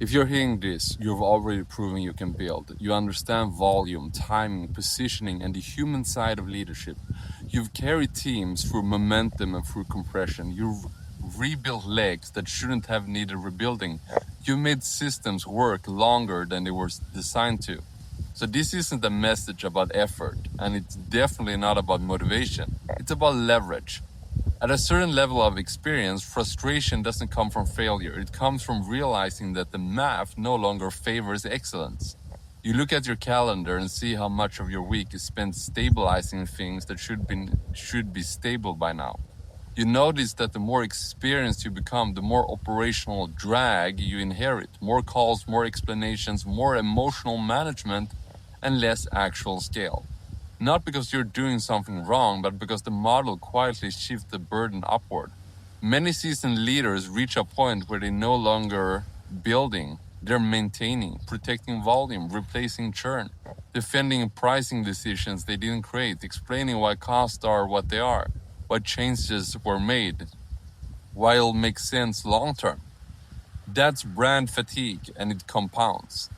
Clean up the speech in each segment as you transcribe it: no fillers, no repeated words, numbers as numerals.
If you're hearing this, you've already proven you can build. You understand volume, timing, positioning, and the human side of leadership. You've carried teams through momentum and through compression. You've rebuilt legs that shouldn't have needed rebuilding. You made systems work longer than they were designed to. So this isn't a message about effort, and it's definitely not about motivation. It's about leverage. At a certain level of experience, frustration doesn't come from failure. It comes from realizing that the math no longer favors excellence. You look at your calendar and see how much of your week is spent stabilizing things that should be stable by now. You notice that the more experienced you become, the more operational drag you inherit. More calls, more explanations, more emotional management, and less actual scale. Not because you're doing something wrong, but because the model quietly shifts the burden upward. Many seasoned leaders reach a point where they're no longer building, they're maintaining, protecting volume, replacing churn, defending pricing decisions they didn't create, explaining why costs are what they are, what changes were made, why it'll make sense long term. That's brand fatigue, and it compounds.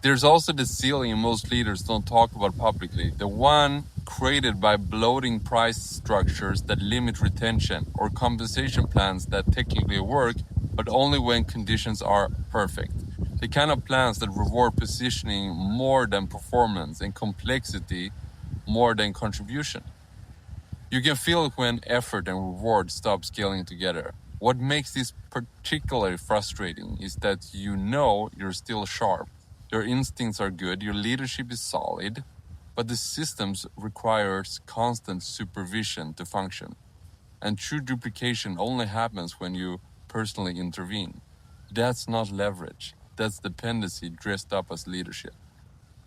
There's also the ceiling most leaders don't talk about publicly, the one created by bloating price structures that limit retention or compensation plans that technically work, but only when conditions are perfect. The kind of plans that reward positioning more than performance and complexity more than contribution. You can feel it when effort and reward stop scaling together. What makes this particularly frustrating is that you know you're still sharp. Your instincts are good, your leadership is solid, but the systems requires constant supervision to function. And true duplication only happens when you personally intervene. That's not leverage. That's dependency dressed up as leadership.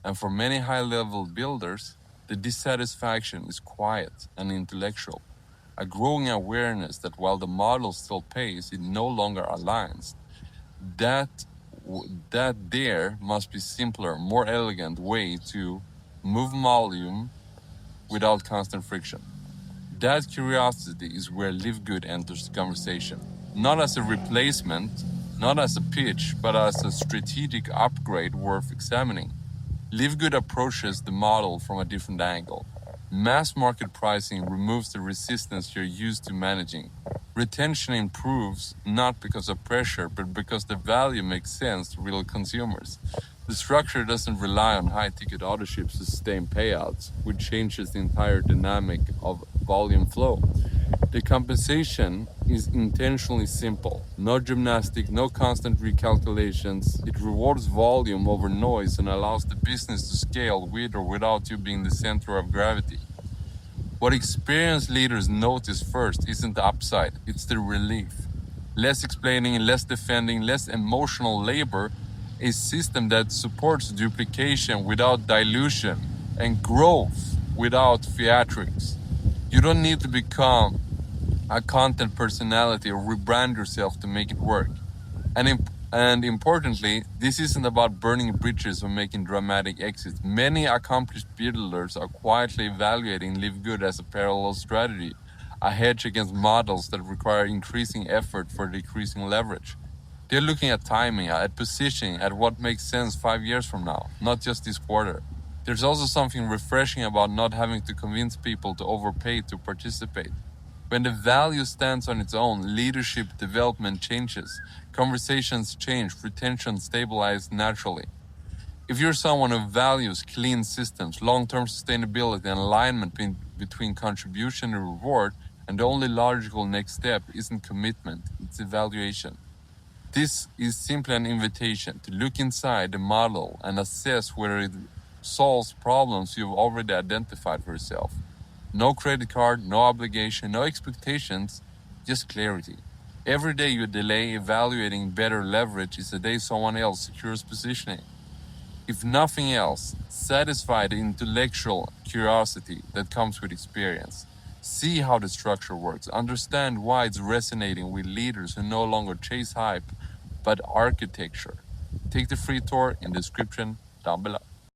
And for many high-level builders, the dissatisfaction is quiet and intellectual. A growing awareness that while the model still pays, it no longer aligns. That there must be simpler, more elegant way to move volume without constant friction. That curiosity is where Live Good enters the conversation. Not as a replacement, not as a pitch, but as a strategic upgrade worth examining. Live Good approaches the model from a different angle. Mass market pricing removes the resistance you're used to managing. Retention improves not because of pressure, but because the value makes sense to real consumers. The structure doesn't rely on high-ticket autoships to sustain payouts, which changes the entire dynamic of volume flow. The compensation is intentionally simple. No gymnastic, no constant recalculations. It rewards volume over noise and allows the business to scale with or without you being the center of gravity. What experienced leaders notice first isn't the upside, it's the relief. Less explaining, less defending, less emotional labor, a system that supports duplication without dilution and growth without theatrics. You don't need to become a content personality or rebrand yourself to make it work. And importantly, this isn't about burning bridges or making dramatic exits. Many accomplished builders are quietly evaluating Live Good as a parallel strategy, a hedge against models that require increasing effort for decreasing leverage. They're looking at timing, at positioning, at what makes sense 5 years from now, not just this quarter. There's also something refreshing about not having to convince people to overpay to participate. When the value stands on its own, leadership development changes, conversations change, retention stabilizes naturally. If you're someone who values clean systems, long-term sustainability, and alignment between contribution and reward, and the only logical next step isn't commitment, it's evaluation. This is simply an invitation to look inside the model and assess whether it solves problems you've already identified for yourself. No credit card, no obligation, no expectations, just clarity. Every day you delay evaluating better leverage is a day someone else secures positioning. If nothing else, satisfy the intellectual curiosity that comes with experience. See how the structure works. Understand why it's resonating with leaders who no longer chase hype, but architecture. Take the free tour in the description down below.